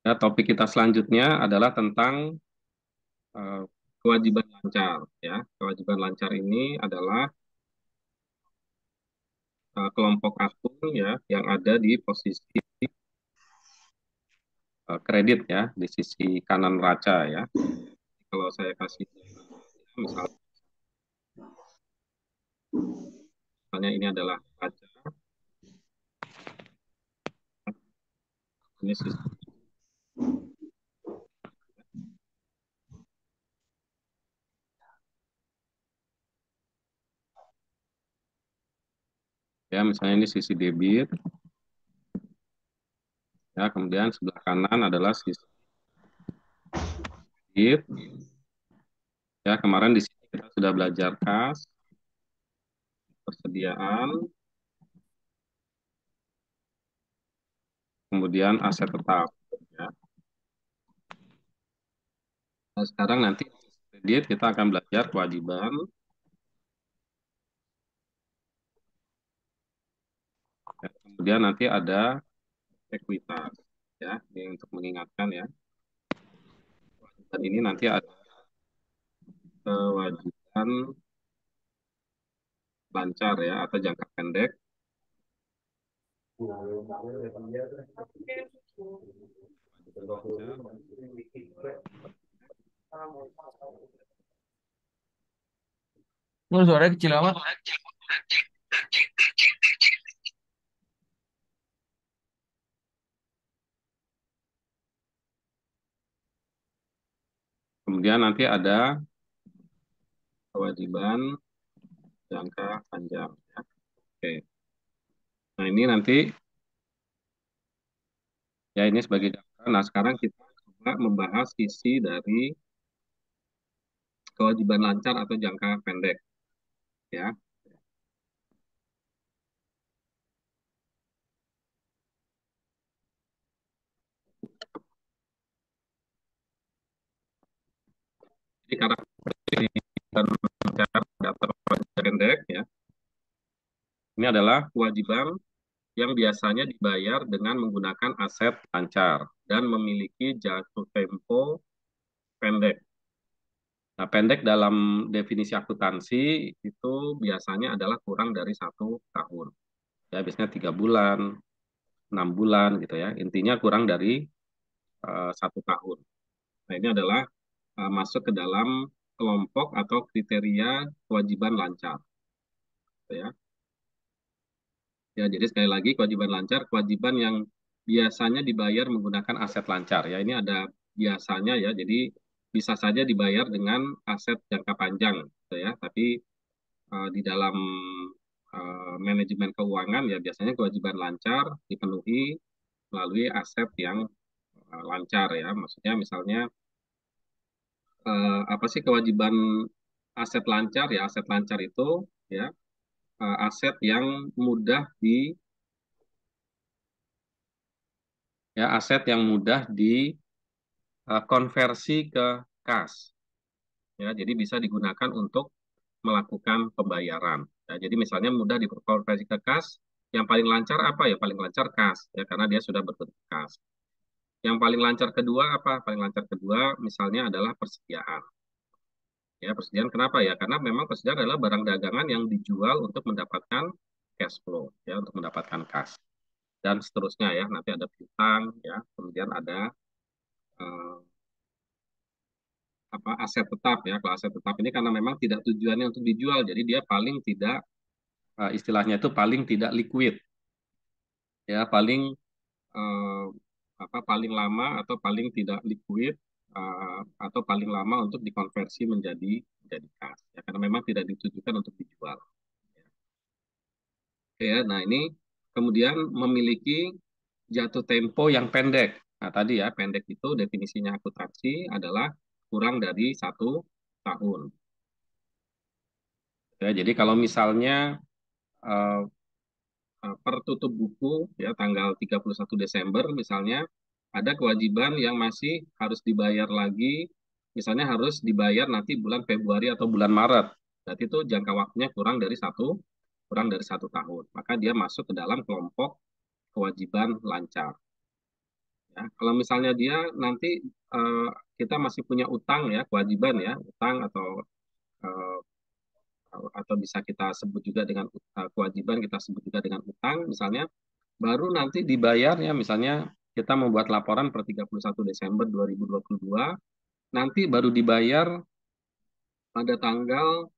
Ya, topik kita selanjutnya adalah tentang eh, kewajiban lancar. Ya, kewajiban lancar ini adalah kelompok akun ya yang ada di posisi kredit ya di sisi kanan raca ya. Kalau saya kasih misalnya ini adalah raca, ini sisi ya misalnya ini sisi debit ya, kemudian sebelah kanan adalah sisi kredit ya. Kemarin di sini kita sudah belajar kas, persediaan, kemudian aset tetap ya. Nah, sekarang nanti kredit kita akan belajar kewajiban. Ya, kemudian nanti ada ekuitas ya, ini untuk mengingatkan ya. Dan ini nanti ada kewajiban lancar ya atau jangka pendek. Lancar. Lu suaranya kecil amat. Kemudian nanti ada kewajiban jangka panjang ya. Oke. Nah, ini nanti ya ini sebagai gambaran. Nah, sekarang kita coba membahas sisi dari kewajiban lancar atau jangka pendek ya. Jadi karakteristik dan daftar kewajiban pendek ya. Ini adalah kewajiban yang biasanya dibayar dengan menggunakan aset lancar dan memiliki jatuh tempo pendek. Nah, pendek dalam definisi akuntansi itu biasanya adalah kurang dari 1 tahun. Ya, biasanya 3 bulan, 6 bulan gitu ya. Intinya kurang dari 1 tahun. Nah, ini adalah masuk ke dalam kelompok atau kriteria kewajiban lancar. Gitu ya. Ya, jadi sekali lagi kewajiban lancar, kewajiban yang biasanya dibayar menggunakan aset lancar. Ya, ini ada biasanya ya, jadi bisa saja dibayar dengan aset jangka panjang, gitu ya. Tapi di dalam manajemen keuangan ya biasanya kewajiban lancar dipenuhi melalui aset yang lancar ya. Maksudnya misalnya apa sih kewajiban aset lancar ya? Aset lancar itu ya aset yang mudah aset yang mudah dikonversi ke kas ya. Jadi bisa digunakan untuk melakukan pembayaran. Ya, jadi misalnya mudah dikonversi ke kas, yang paling lancar apa ya? Paling lancar kas ya karena dia sudah berbentuk kas. Yang paling lancar kedua apa? Paling lancar kedua misalnya adalah persediaan. Ya, persediaan kenapa ya? Karena memang persediaan adalah barang dagangan yang dijual untuk mendapatkan cash flow, ya, untuk mendapatkan kas. Dan seterusnya ya, nanti ada piutang, ya, kemudian ada eh, apa aset tetap ya. Kalau aset tetap ini karena memang tidak tujuannya untuk dijual, jadi dia paling tidak istilahnya itu paling tidak liquid, ya, paling eh, paling lama atau paling tidak liquid atau paling lama untuk dikonversi menjadi kas ya karena memang tidak ditujukan untuk dijual ya. Nah, ini kemudian memiliki jatuh tempo yang pendek. Nah, tadi ya pendek itu definisinya akuntansi adalah kurang dari 1 tahun ya. Jadi kalau misalnya eh, per tutup buku ya tanggal 31 Desember misalnya ada kewajiban yang masih harus dibayar lagi, misalnya harus dibayar nanti bulan Februari atau bulan Maret. Berarti itu jangka waktunya kurang dari satu tahun. Maka dia masuk ke dalam kelompok kewajiban lancar. Ya. Kalau misalnya dia nanti eh, kita masih punya utang ya, kewajiban ya, utang eh, atau bisa kita sebut juga dengan kewajiban, kita sebut juga dengan utang misalnya, baru nanti dibayarnya misalnya kita membuat laporan per 31 Desember 2022, nanti baru dibayar pada tanggal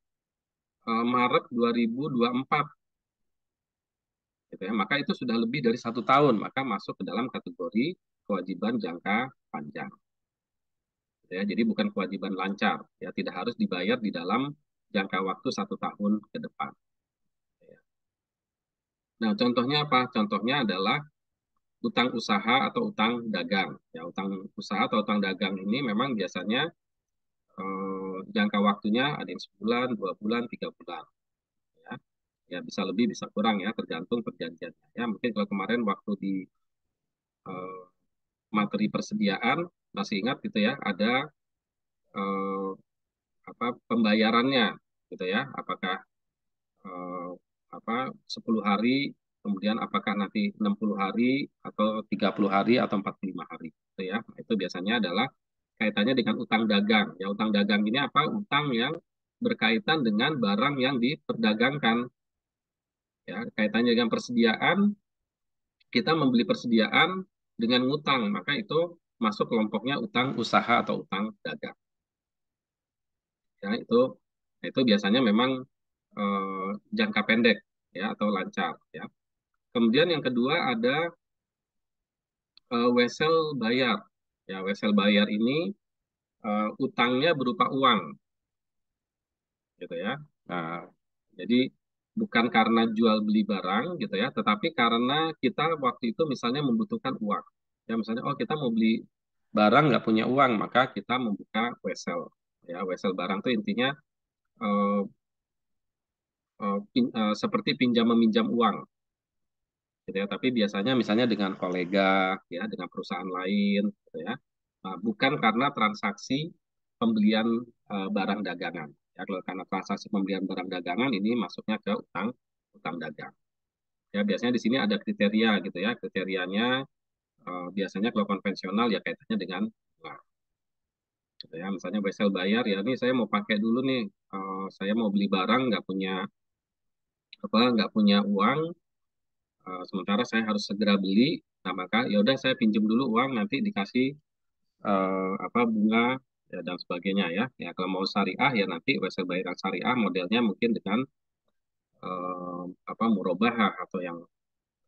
Maret 2024 gitu ya. Maka itu sudah lebih dari 1 tahun, maka masuk ke dalam kategori kewajiban jangka panjang. Gitu ya. Jadi bukan kewajiban lancar, ya tidak harus dibayar di dalam jangka waktu 1 tahun ke depan. Ya. Nah, contohnya apa? Contohnya adalah utang usaha atau utang dagang. Ya, utang usaha atau utang dagang ini memang biasanya jangka waktunya ada yang sebulan, 2 bulan, 3 bulan. Ya, ya bisa lebih, bisa kurang ya, tergantung perjanjiannya. Ya, mungkin kalau kemarin waktu di eh, materi persediaan masih ingat gitu ya, ada eh, apa pembayarannya gitu ya, apakah eh, 10 hari, kemudian apakah nanti 60 hari atau 30 hari atau 45 hari gitu ya. Nah, itu biasanya adalah kaitannya dengan utang dagang. Ya, utang dagang ini apa? Utang yang berkaitan dengan barang yang diperdagangkan. Ya, kaitannya dengan persediaan, kita membeli persediaan dengan ngutang, maka itu masuk kelompoknya utang usaha atau utang dagang. Ya, itu biasanya memang jangka pendek ya atau lancar ya. Kemudian yang kedua ada wesel bayar. Ya, wesel bayar ini utangnya berupa uang gitu ya. Nah, jadi bukan karena jual beli barang gitu ya, tetapi karena kita waktu itu misalnya membutuhkan uang. Ya, misalnya oh kita mau beli barang nggak punya uang, maka kita membuka wesel. Ya, wesel barang itu intinya eh, seperti pinjam meminjam uang gitu ya. Tapi biasanya misalnya dengan kolega ya, dengan perusahaan lain gitu ya. Nah, bukan karena transaksi pembelian barang dagangan. Ya, kalau karena transaksi pembelian barang dagangan ini masuknya ke utang utang dagang. Ya, biasanya di sini ada kriteria gitu ya. Kriterianya biasanya kalau konvensional ya kaitannya dengan bunga. Gitu ya. Misalnya wesel bayar ya, ini saya mau pakai dulu nih. Saya mau beli barang nggak punya uang. Sementara saya harus segera beli, nah maka ya udah saya pinjam dulu uang, nanti dikasih bunga ya, dan sebagainya ya. Ya kalau mau syariah ya nanti wesel bayaran syariah modelnya mungkin dengan murabahah atau yang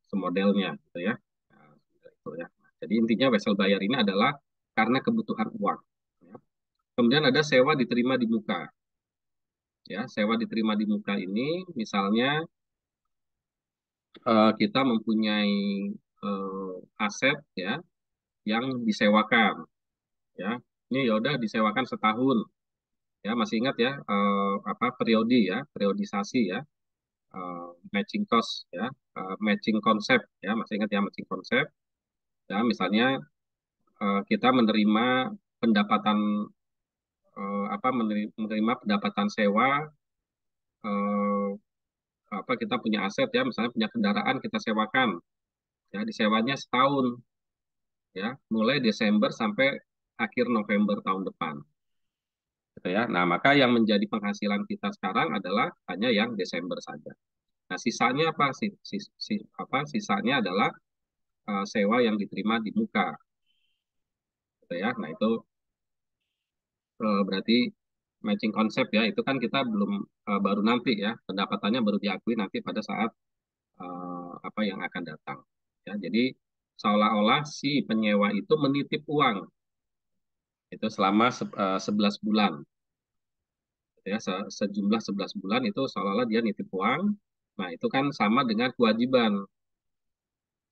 semodelnya gitu ya. Nah, itu ya. Jadi intinya wesel bayar ini adalah karena kebutuhan uang. Ya. Kemudian ada sewa diterima di muka. Ya, sewa diterima di muka ini misalnya kita mempunyai aset ya yang disewakan ya. Ini ya udah disewakan setahun ya, masih ingat ya periodisasi ya, matching cost ya, matching konsep ya, masih ingat ya matching konsep ya. Misalnya kita menerima pendapatan menerima pendapatan sewa, eh, kita punya aset ya, misalnya punya kendaraan kita sewakan ya, disewanya setahun ya, mulai Desember sampai akhir November tahun depan gitu ya. Nah, maka yang menjadi penghasilan kita sekarang adalah hanya yang Desember saja. Nah, sisanya apa? Sisanya adalah sewa yang diterima di muka gitu ya. Nah, itu berarti matching konsep ya. Itu kan kita belum baru nanti ya, pendapatannya baru diakui nanti pada saat apa yang akan datang. Ya, jadi seolah-olah si penyewa itu menitip uang itu selama 11 bulan gitu ya, sejumlah 11 bulan itu seolah-olah dia nitip uang. Nah, itu kan sama dengan kewajiban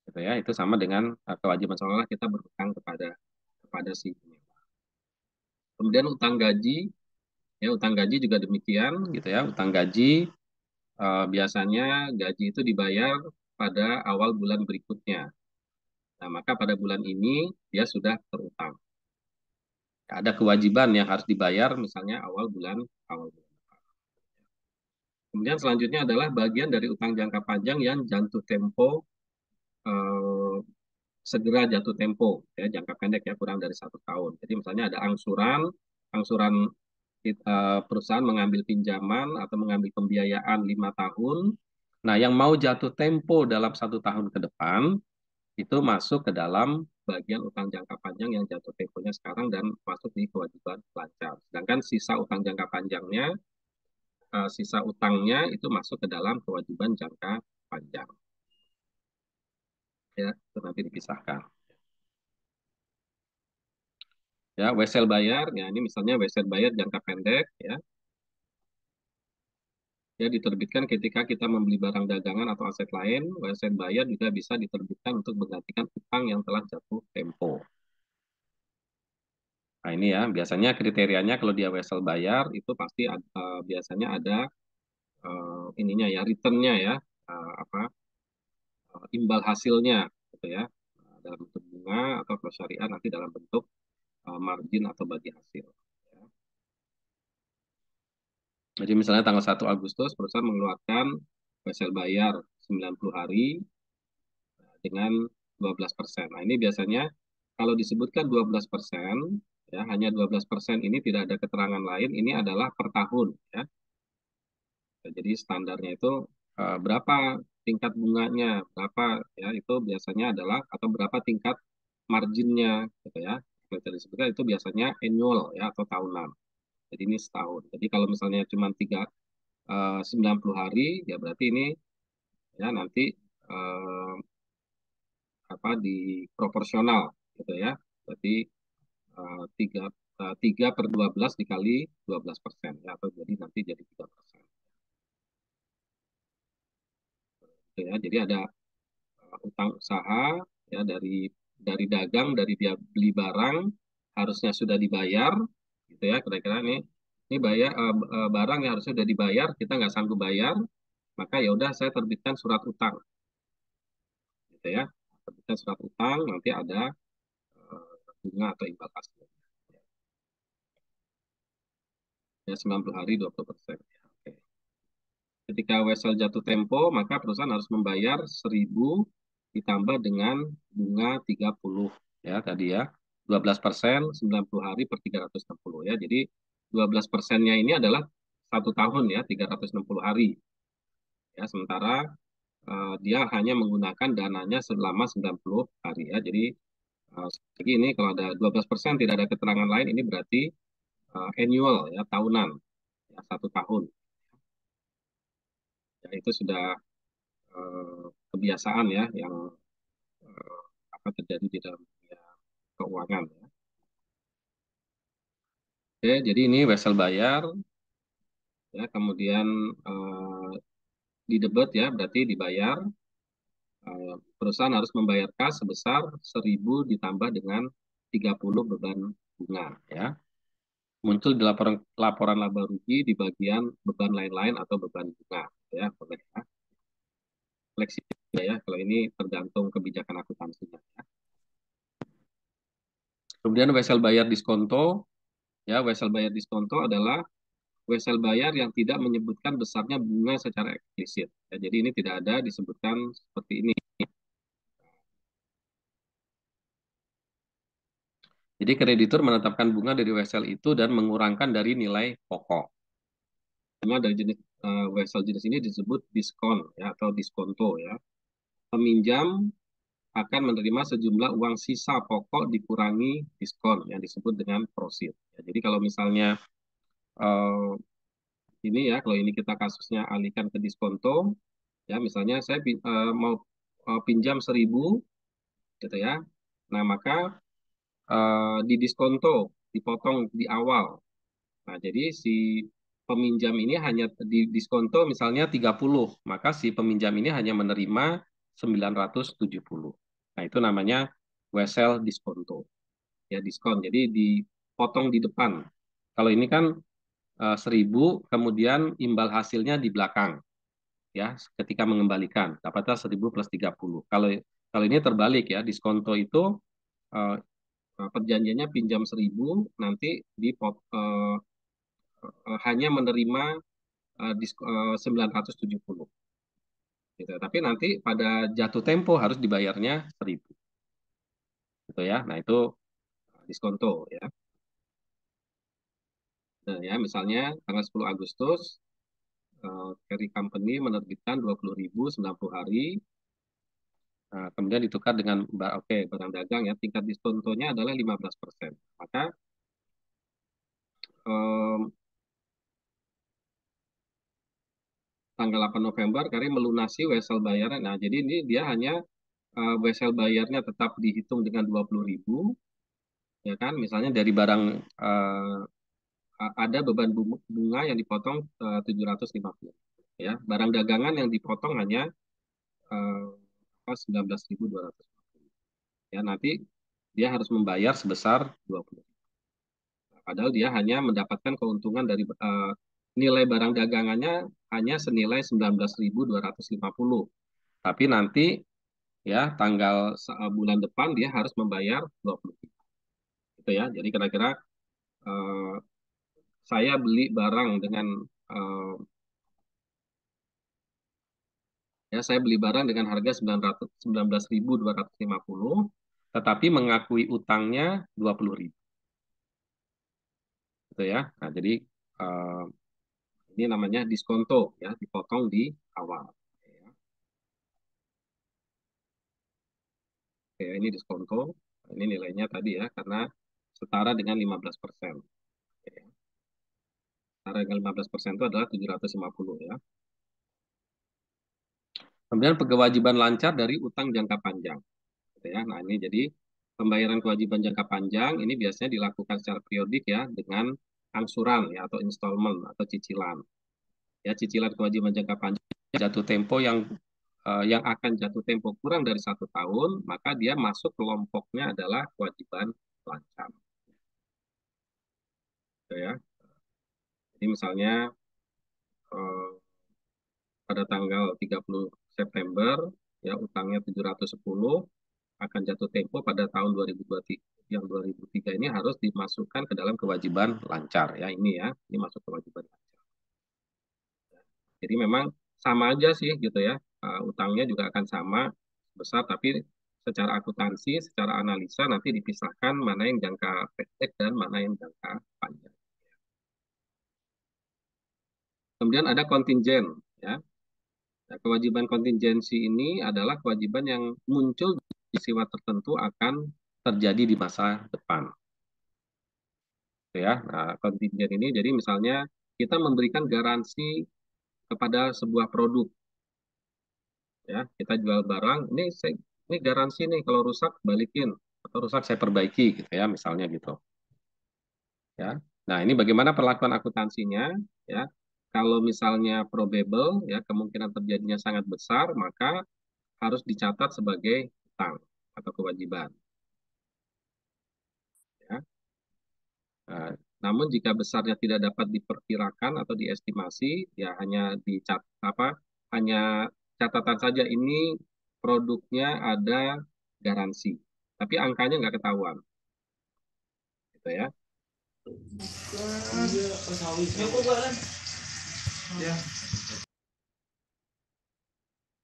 gitu ya. Itu sama dengan kewajiban seolah-olah kita berhutang kepada si penyewa. Kemudian utang gaji, ya utang gaji juga demikian gitu ya. Utang gaji biasanya gaji itu dibayar pada awal bulan berikutnya. Nah, maka pada bulan ini dia sudah terutang. Ada kewajiban yang harus dibayar misalnya awal bulan. Kemudian selanjutnya adalah bagian dari utang jangka panjang yang jatuh tempo eh, segera jatuh tempo, ya jangka pendek ya kurang dari 1 tahun. Jadi misalnya ada angsuran, angsuran perusahaan mengambil pinjaman atau mengambil pembiayaan 5 tahun. Nah, yang mau jatuh tempo dalam 1 tahun ke depan itu masuk ke dalam bagian utang jangka panjang yang jatuh temponya sekarang dan masuk di kewajiban lancar. Sedangkan sisa utang jangka panjangnya, sisa utangnya itu masuk ke dalam kewajiban jangka panjang. Ya, itu nanti dipisahkan. Ya, wesel bayar, ya ini misalnya wesel bayar jangka pendek, ya diterbitkan ketika kita membeli barang dagangan atau aset lain. Wesel bayar juga bisa diterbitkan untuk menggantikan utang yang telah jatuh tempo. Nah ini ya, biasanya kriterianya kalau dia wesel bayar itu pasti biasanya ada ininya ya, returnnya ya, apa imbal hasilnya gitu ya, dalam bentuk bunga atau kalau syariah nanti dalam bentuk margin atau bagi hasil. Ya. Jadi misalnya tanggal 1 Agustus perusahaan mengeluarkan wesel bayar 90 hari dengan 12%. Nah ini biasanya kalau disebutkan 12%, ya hanya 12% ini tidak ada keterangan lain, ini adalah per tahun ya. Jadi standarnya itu berapa tingkat bunganya, berapa ya itu biasanya adalah atau berapa tingkat marginnya gitu ya. Kalau tadi disebutkan itu biasanya annual ya atau tahunan. Jadi ini setahun. Jadi kalau misalnya cuma 90 hari ya berarti ini ya nanti eh, apa di proporsional gitu ya. Berarti 3 3/12 dikali 12% ya atau jadi nanti jadi 3%. Gitu ya. Jadi ada utang usaha ya dari dagang dari dia beli barang harusnya sudah dibayar gitu ya kira-kira ini bayar barang yang harusnya sudah dibayar kita nggak sanggup bayar maka ya udah saya terbitkan surat utang gitu ya terbitkan surat utang nanti ada bunga atau imbal hasil ya 90 hari 20%. Oke. Ketika wesel jatuh tempo, maka perusahaan harus membayar 1.000 ditambah dengan bunga 30 ya tadi ya. 12% 90 hari per 360 ya. Jadi 12%-nya ini adalah 1 tahun ya, 360 hari. Ya, sementara dia hanya menggunakan dananya selama 90 hari ya. Jadi lagi ini kalau ada 12% tidak ada keterangan lain ini berarti annual ya, tahunan ya, 1 tahun. Ya, itu sudah kebiasaan ya yang apa terjadi di dalam dunia keuangan ya. Oke, jadi ini wesel bayar ya kemudian di debit ya berarti dibayar perusahaan harus membayar kas sebesar 1.000 ditambah dengan 30 beban bunga ya. Muncul di laporan laporan laba rugi di bagian beban lain-lain atau beban bunga ya boleh ya. Fleksibel ya kalau ini tergantung kebijakan akuntansinya ya. Kemudian wesel bayar diskonto ya wesel bayar diskonto adalah wesel bayar yang tidak menyebutkan besarnya bunga secara eksplisit. Ya, jadi ini tidak ada disebutkan seperti ini. Jadi kreditur menetapkan bunga dari wesel itu dan mengurangkan dari nilai pokok. Bunga dari jenis wesel jenis ini disebut diskon ya atau diskonto ya. Peminjam akan menerima sejumlah uang sisa pokok dikurangi diskon yang disebut dengan prosit. Ya, jadi kalau misalnya uh, ini ya kalau ini kita kasusnya alihkan ke diskonto ya misalnya saya mau pinjam 1.000 gitu ya. Nah, maka di diskonto dipotong di awal. Nah, jadi si peminjam ini hanya di diskonto misalnya 30, maka si peminjam ini hanya menerima 970. Nah, itu namanya wesel diskonto. Ya, diskon. Jadi dipotong di depan. Kalau ini kan 1.000, kemudian imbal hasilnya di belakang. Ya, ketika mengembalikan, dapatnya 1.000 plus 30. Kalau ini terbalik ya, diskonto itu eh, perjanjiannya pinjam 1.000 nanti hanya menerima 970 gitu. Tapi nanti pada jatuh tempo harus dibayarnya 1.000. gitu ya. Nah, itu diskonto ya. Nah, ya misalnya tanggal 10 Agustus carry company menerbitkan 20.000 90 hari. Nah, kemudian ditukar dengan oke, barang dagang ya, tingkat diskontonya adalah 15%. Maka em, tanggal 8 November Kari melunasi wesel bayarnya. Nah, jadi ini dia hanya wesel bayarnya tetap dihitung dengan 20.000 ya kan. Misalnya dari barang ada beban bunga yang dipotong 750 ya. Barang dagangan yang dipotong hanya 19.200 ya. Nanti dia harus membayar sebesar 20. Padahal dia hanya mendapatkan keuntungan dari nilai barang dagangannya hanya senilai 19.250. Tapi nanti ya tanggal bulan depan dia harus membayar 20. Itu ya. Jadi kira-kira eh, saya beli barang dengan eh, ya saya beli barang dengan harga 19.250, tetapi mengakui utangnya 20.000 gitu ya. Nah, jadi eh, ini namanya diskonto ya, dipotong di awal. Ya. Oke, ini diskonto. Ini nilainya tadi ya, karena setara dengan 15%. Ya. Setara dengan 15% itu adalah 750 ya. Kemudian kewajiban lancar dari utang jangka panjang. Gitu ya. Nah, ini jadi pembayaran kewajiban jangka panjang ini biasanya dilakukan secara periodik ya dengan angsuran ya atau installment atau cicilan. Ya, cicilan kewajiban jangka panjang jatuh tempo yang akan jatuh tempo kurang dari 1 tahun, maka dia masuk kelompoknya adalah kewajiban lancar. Gitu ya. Jadi misalnya eh, pada tanggal 30 September ya utangnya 710 akan jatuh tempo pada tahun 2023 yang 2003 ini harus dimasukkan ke dalam kewajiban lancar ya ini ya ini masuk kewajiban lancar. Jadi memang sama aja sih gitu ya. Utangnya juga akan sama besar tapi secara akuntansi, secara analisa nanti dipisahkan mana yang jangka pendek dan mana yang jangka panjang. Kemudian ada kontingen ya. Nah, kewajiban kontingensi ini adalah kewajiban yang muncul di peristiwa tertentu akan terjadi di masa depan. Gitu ya. Nah, kontingen ini jadi misalnya kita memberikan garansi kepada sebuah produk ya, kita jual barang, ini garansi nih kalau rusak balikin atau rusak saya perbaiki gitu ya, misalnya gitu ya. Nah, ini bagaimana perlakuan akuntansinya ya. Kalau misalnya probable ya kemungkinan terjadinya sangat besar, maka harus dicatat sebagai utang atau kewajiban ya. Nah, namun jika besarnya tidak dapat diperkirakan atau diestimasi, ya hanya hanya catatan saja ini produknya ada garansi, tapi angkanya nggak ketahuan, gitu ya.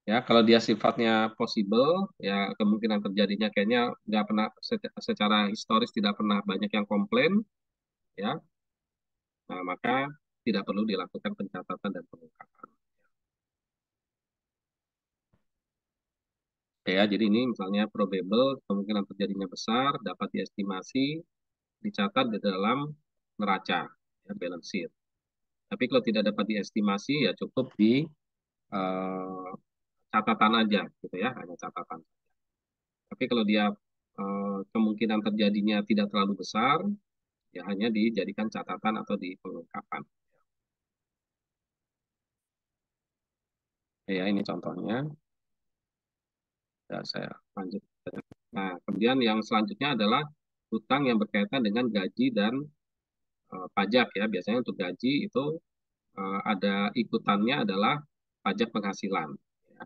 Ya, kalau dia sifatnya possible, ya kemungkinan terjadinya kayaknya nggak pernah secara historis tidak pernah banyak yang komplain, ya, nah, maka tidak perlu dilakukan pencatatan dan pengungkapan. Ya, jadi ini misalnya probable, kemungkinan terjadinya besar, dapat diestimasi, dicatat di dalam neraca, ya, balance sheet. Tapi kalau tidak dapat diestimasi, ya cukup di eh, catatan aja, gitu ya, hanya catatan. Tapi kalau dia kemungkinan terjadinya tidak terlalu besar, ya hanya dijadikan catatan atau di pengungkapan. Ya, ini contohnya. Ya, saya lanjut. Nah, kemudian yang selanjutnya adalah hutang yang berkaitan dengan gaji dan pajak ya. Biasanya untuk gaji itu ada ikutannya adalah pajak penghasilan. Ya.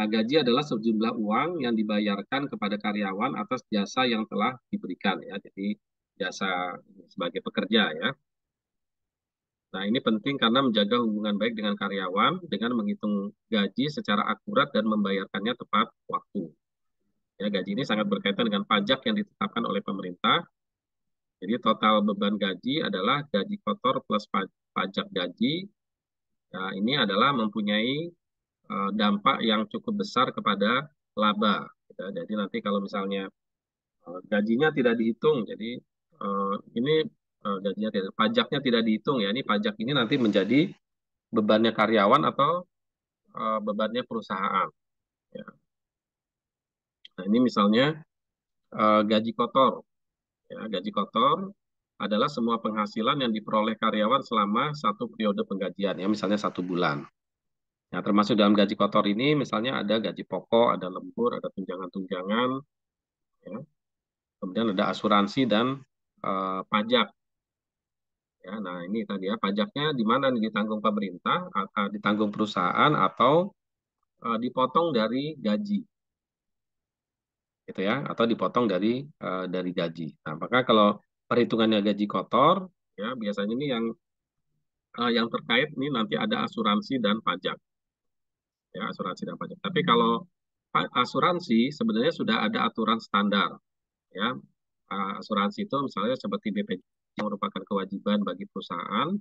Nah, gaji adalah sejumlah uang yang dibayarkan kepada karyawan atas jasa yang telah diberikan ya. Jadi jasa sebagai pekerja ya. Nah, ini penting karena menjaga hubungan baik dengan karyawan dengan menghitung gaji secara akurat dan membayarkannya tepat waktu. Ya, gaji ini sangat berkaitan dengan pajak yang ditetapkan oleh pemerintah. Jadi total beban gaji adalah gaji kotor plus pajak gaji. Nah, ini adalah mempunyai dampak yang cukup besar kepada laba. Gitu. Jadi nanti kalau misalnya gajinya tidak dihitung, jadi ini gajinya tidak, pajaknya tidak dihitung ya. Ini pajak ini nanti menjadi bebannya karyawan atau bebannya perusahaan. Ya. Nah ini misalnya gaji kotor. Ya, gaji kotor adalah semua penghasilan yang diperoleh karyawan selama satu periode penggajian, ya misalnya 1 bulan. Nah, termasuk dalam gaji kotor ini misalnya ada gaji pokok, ada lembur, ada tunjangan-tunjangan, ya. Kemudian ada asuransi dan pajak. Ya, nah ini tadi ya pajaknya di mana nih ditanggung pemerintah, ditanggung perusahaan atau dipotong dari gaji, gitu ya, atau dipotong dari gaji. Nah, maka kalau perhitungannya gaji kotor, ya biasanya ini yang terkait ini nanti ada asuransi dan pajak, ya asuransi dan pajak. Tapi kalau asuransi sebenarnya sudah ada aturan standar, ya. Asuransi itu misalnya seperti BPJS yang merupakan kewajiban bagi perusahaan,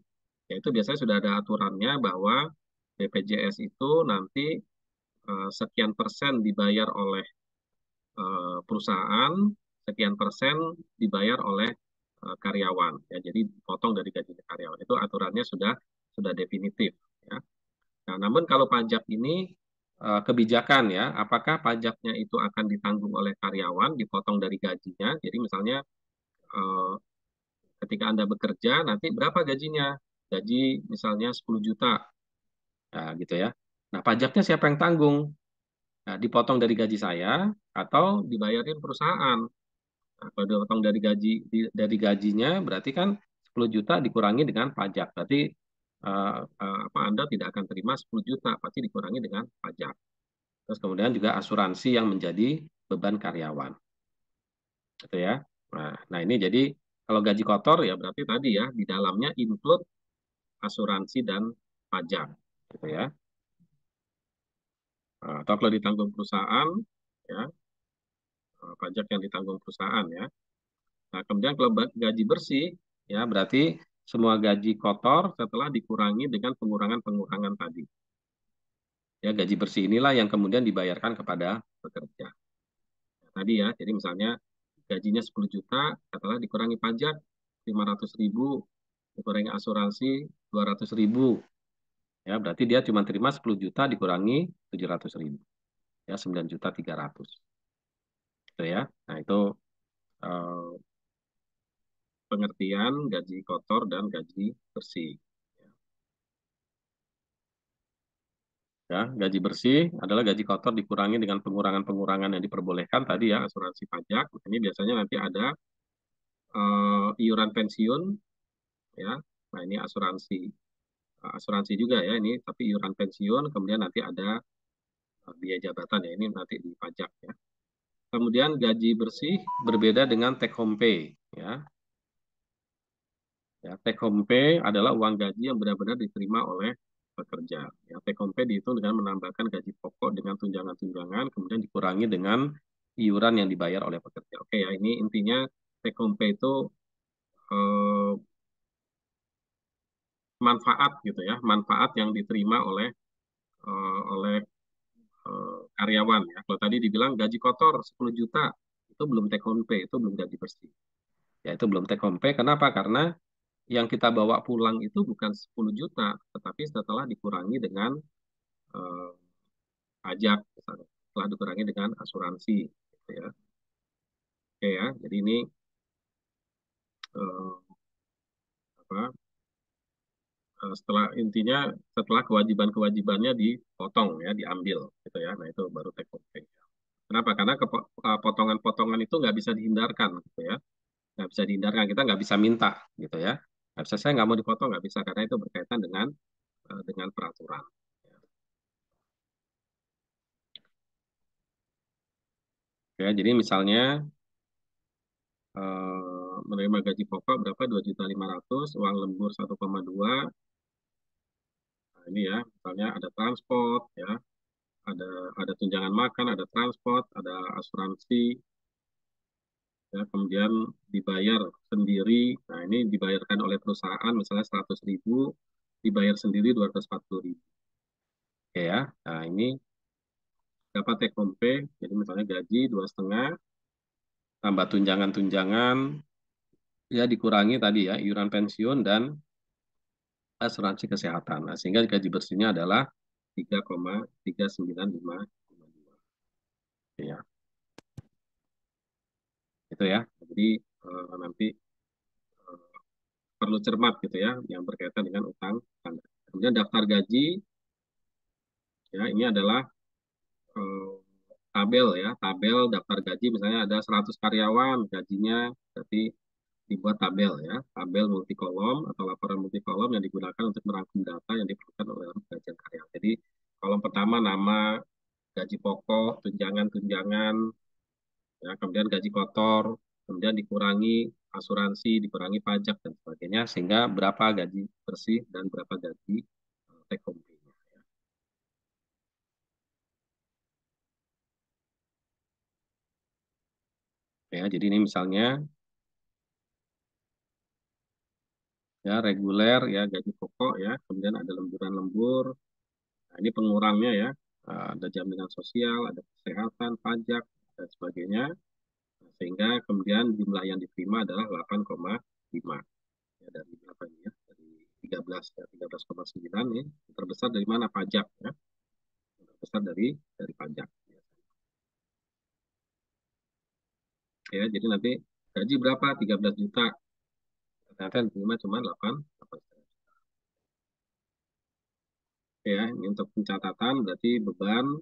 yaitu biasanya sudah ada aturannya bahwa BPJS itu nanti sekian persen dibayar oleh perusahaan, sekian persen dibayar oleh karyawan. Ya, jadi potong dari gaji karyawan. Itu aturannya sudah definitif. Ya. Nah, namun kalau pajak ini kebijakan ya, apakah pajaknya itu akan ditanggung oleh karyawan, dipotong dari gajinya. Jadi misalnya eh, ketika Anda bekerja, nanti berapa gajinya? Gaji misalnya 10 juta, nah, gitu ya. Nah, pajaknya siapa yang tanggung? Nah, dipotong dari gaji saya atau dibayarin perusahaan. Nah, kalau dipotong dari gajinya, berarti kan 10 juta dikurangi dengan pajak. Berarti apa Anda tidak akan terima 10 juta, pasti dikurangi dengan pajak. Terus kemudian juga asuransi yang menjadi beban karyawan, gitu ya. Nah ini jadi kalau gaji kotor ya berarti tadi ya di dalamnya include asuransi dan pajak, gitu ya. Atau kalau ditanggung perusahaan, ya pajak yang ditanggung perusahaan ya. Nah kemudian kalau gaji bersih, ya berarti semua gaji kotor setelah dikurangi dengan pengurangan-pengurangan tadi. Ya gaji bersih inilah yang kemudian dibayarkan kepada pekerja. Nah, tadi ya, jadi misalnya gajinya 10 juta, setelah dikurangi pajak 500.000, dikurangi asuransi 200.000, ya berarti dia cuma terima 10 juta dikurangi 700.000, ya 9.300.000, gitu ya. Nah itu eh, pengertian gaji kotor dan gaji bersih. Ya, gaji bersih adalah gaji kotor dikurangi dengan pengurangan-pengurangan yang diperbolehkan tadi ya, asuransi pajak. Ini biasanya nanti ada iuran pensiun, ya. Nah ini asuransi juga ya ini, tapi iuran pensiun, kemudian nanti ada biaya jabatan ya ini nanti di pajak ya. Kemudian gaji bersih berbeda dengan take home pay ya. Ya, take home pay adalah uang gaji yang benar-benar diterima oleh pekerja. Ya, take home pay dihitung dengan menambahkan gaji pokok dengan tunjangan-tunjangan, kemudian dikurangi dengan iuran yang dibayar oleh pekerja. Oke ya, ini intinya take home pay itu eh, manfaat gitu ya, manfaat yang diterima oleh karyawan ya. Kalau tadi dibilang gaji kotor 10 juta, itu belum take home pay, itu belum gaji bersih. Ya, itu belum take home pay. Kenapa? Karena yang kita bawa pulang itu bukan 10 juta, tetapi setelah dikurangi dengan eh, pajak, misalnya. Setelah dikurangi dengan asuransi. Gitu ya. Oke ya, jadi ini eh, apa, setelah intinya setelah kewajiban-kewajibannya dipotong ya, diambil gitu ya. Nah itu baru take home pay. Kenapa? Karena potongan-potongan itu nggak bisa dihindarkan gitu ya. Nggak bisa dihindarkan, kita nggak bisa minta gitu ya. Nggak bisa, saya nggak mau dipotong, nggak bisa karena itu berkaitan dengan peraturan. Ya, jadi misalnya menerima gaji pokok berapa 2.500.000, uang lembur 1,2. Nah, ini ya, misalnya ada transport ya, ada ada tunjangan makan, ada transport, ada asuransi, ya, kemudian dibayar sendiri. Nah, ini dibayarkan oleh perusahaan misalnya 100.000, dibayar sendiri 240.000. Oke ya. Nah, ini dapat take home pay, jadi misalnya gaji 2,5, tambah tunjangan-tunjangan, ya dikurangi tadi ya, iuran pensiun dan asuransi kesehatan. Nah, sehingga gaji bersihnya adalah 3,39552. Ya, itu ya. Jadi nanti perlu cermat gitu ya, yang berkaitan dengan utang. Kemudian daftar gaji, ya ini adalah eh, tabel ya, tabel daftar gaji. Misalnya ada 100 karyawan, gajinya berarti dibuat tabel ya, tabel multikolom atau laporan multikolom yang digunakan untuk merangkum data yang diperlukan oleh gajian karyawan. Jadi kolom pertama nama, gaji pokok, tunjangan-tunjangan, ya, kemudian gaji kotor, kemudian dikurangi asuransi, dikurangi pajak dan sebagainya, sehingga berapa gaji bersih dan berapa gaji take home pay-nya. Ya, jadi ini misalnya ya reguler ya gaji pokok ya, kemudian ada lemburan lembur. Nah, ini pengurangnya ya. Ada jaminan sosial, ada kesehatan, pajak dan sebagainya. Nah, sehingga kemudian jumlah yang diterima adalah 8,5 ya, dari apa ini ya? Dari 13 ya, 13,9 ya. Terbesar dari mana? Pajak ya. Terbesar dari pajak. Ya, jadi nanti gaji berapa? 13 juta. Ternyata yang diterima cuma 8. Ya, ini untuk pencatatan berarti beban.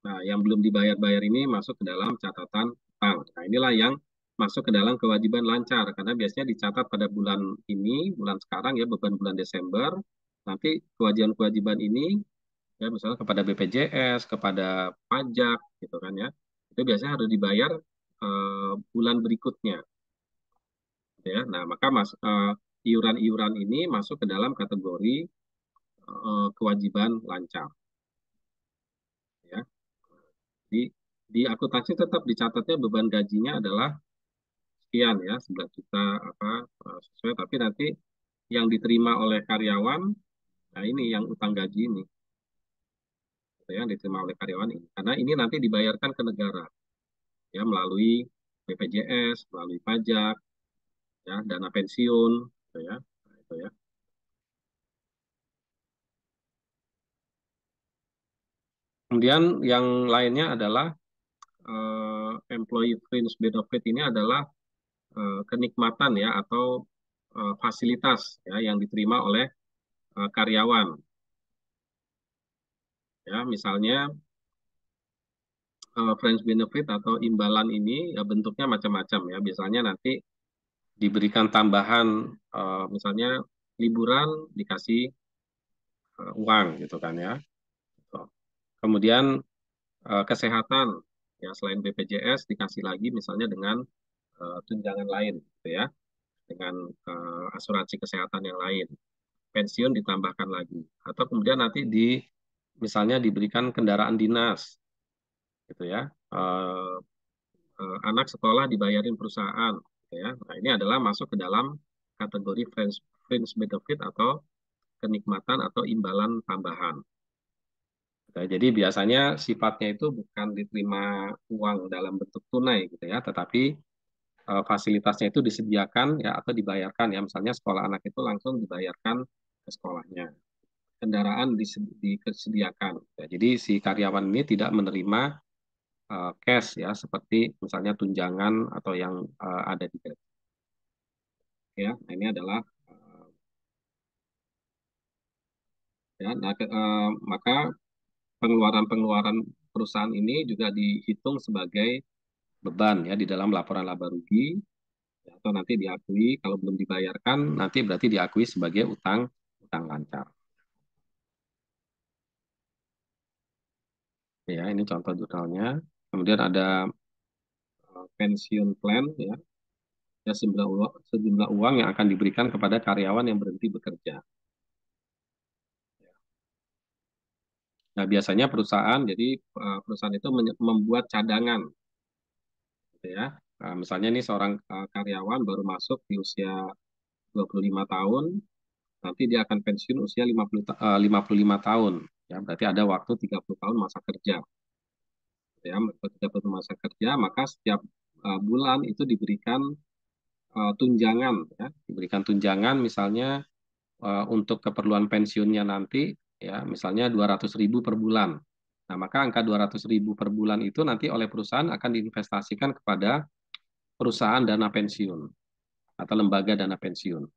Nah, yang belum dibayar-bayar ini masuk ke dalam catatan utang. Nah, inilah yang masuk ke dalam kewajiban lancar karena biasanya dicatat pada bulan ini, bulan sekarang ya, beban bulan Desember. Nanti kewajiban-kewajiban ini ya misalnya kepada BPJS, kepada pajak gitu kan ya. Itu biasanya harus dibayar bulan berikutnya gitu ya. Nah, maka iuran-iuran ini masuk ke dalam kategori kewajiban lancar ya. Di di akuntansi tetap dicatatnya beban gajinya adalah sekian ya, 11 juta apa sesuai, tapi nanti yang diterima oleh karyawan, nah ini yang utang gaji ini, gitu ya, yang diterima oleh karyawan ini. Karena ini nanti dibayarkan ke negara ya melalui BPJS, melalui pajak, ya dana pensiun, gitu ya. Nah, itu ya. Kemudian yang lainnya adalah employee fringe benefit ini adalah kenikmatan ya atau fasilitas ya yang diterima oleh karyawan ya misalnya friends benefit atau imbalan ini ya bentuknya macam-macam ya. Biasanya nanti diberikan tambahan misalnya liburan dikasih uang gitu kan ya. Gitu. Kemudian kesehatan ya selain BPJS dikasih lagi misalnya dengan tunjangan lain gitu ya, dengan asuransi kesehatan yang lain. Pensiun ditambahkan lagi atau kemudian nanti misalnya diberikan kendaraan dinas gitu ya. Anak sekolah dibayarin perusahaan, gitu ya. Nah, ini adalah masuk ke dalam kategori fringe benefit atau kenikmatan atau imbalan tambahan. Gitu ya. Jadi biasanya sifatnya itu bukan diterima uang dalam bentuk tunai gitu ya, tetapi fasilitasnya itu disediakan ya atau dibayarkan ya. Misalnya sekolah anak itu langsung dibayarkan ke sekolahnya. Kendaraan disediakan. Ya, jadi si karyawan ini tidak menerima cash ya seperti misalnya tunjangan atau yang ada di gaji. Ya. Nah, ini adalah ya, nah, maka pengeluaran-pengeluaran perusahaan ini juga dihitung sebagai beban ya di dalam laporan laba rugi ya, atau nanti diakui kalau belum dibayarkan nanti berarti diakui sebagai utang utang lancar. Ya, ini contoh jurnalnya. Kemudian ada pensiun plan ya, ya sejumlah uang yang akan diberikan kepada karyawan yang berhenti bekerja. Nah, biasanya perusahaan, jadi perusahaan itu membuat cadangan, gitu ya. Nah, misalnya nih seorang karyawan baru masuk di usia 25 tahun, nanti dia akan pensiun usia 55 tahun. Ya, berarti ada waktu 30 tahun masa kerja. Ya, ketika masa kerja, maka setiap bulan itu diberikan tunjangan, ya, diberikan tunjangan misalnya untuk keperluan pensiunnya nanti, ya, misalnya 200.000 per bulan. Nah, maka angka 200.000 per bulan itu nanti oleh perusahaan akan diinvestasikan kepada perusahaan dana pensiun atau lembaga dana pensiun.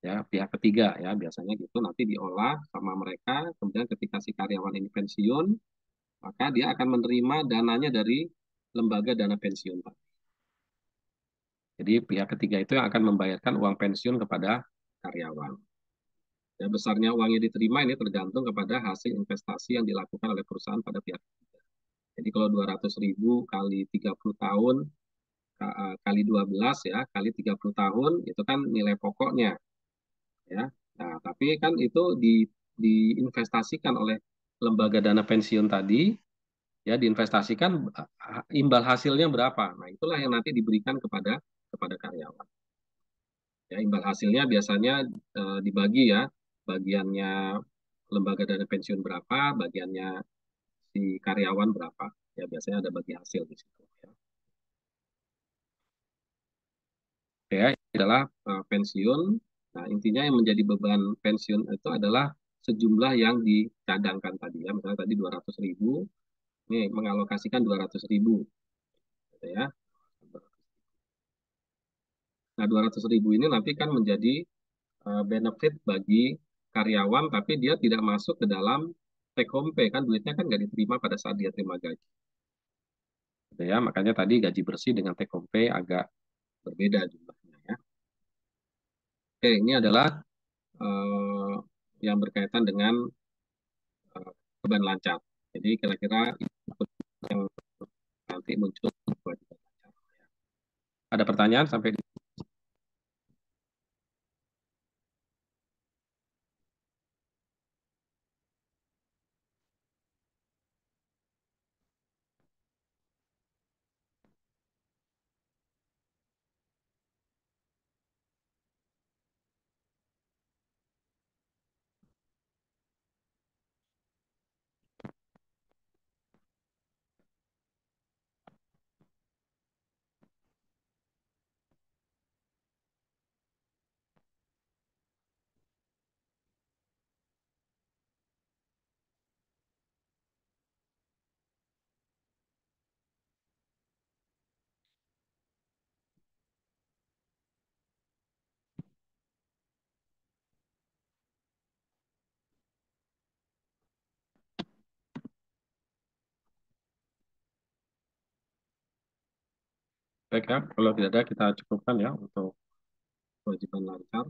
Ya, pihak ketiga ya biasanya gitu nanti diolah sama mereka, kemudian ketika si karyawan ini pensiun, maka dia akan menerima dananya dari lembaga dana pensiun, Pak. Jadi pihak ketiga itu yang akan membayarkan uang pensiun kepada karyawan. Ya, besarnya uang yang diterima ini tergantung kepada hasil investasi yang dilakukan oleh perusahaan pada pihak ketiga. Jadi kalau 200.000 kali 30 tahun kali 12 ya, kali 30 tahun itu kan nilai pokoknya ya. Nah, tapi kan itu diinvestasikan oleh lembaga dana pensiun tadi, ya diinvestasikan, imbal hasilnya berapa. Nah, itulah yang nanti diberikan kepada karyawan. Ya, imbal hasilnya biasanya dibagi ya, bagiannya lembaga dana pensiun berapa, bagiannya si karyawan berapa. Ya, biasanya ada bagi hasil di situ. Ya, oke, ya, ini adalah pensiun. Nah, intinya yang menjadi beban pensiun itu adalah sejumlah yang dicadangkan tadi ya. Misalnya tadi 200.000, ini mengalokasikan 200.000, gitu ya. Nah, 200.000 ini nanti kan menjadi benefit bagi karyawan, tapi dia tidak masuk ke dalam take home pay, kan duitnya kan nggak diterima pada saat dia terima gaji. Gitu ya, makanya tadi gaji bersih dengan take home pay agak berbeda jumlahnya ya. Oke, ini adalah eh, yang berkaitan dengan beban lancar. Jadi kira-kira yang nanti muncul kewajiban lancar. Ada pertanyaan sampai di baik ya. Kalau tidak ada kita cukupkan ya untuk kewajiban lancar.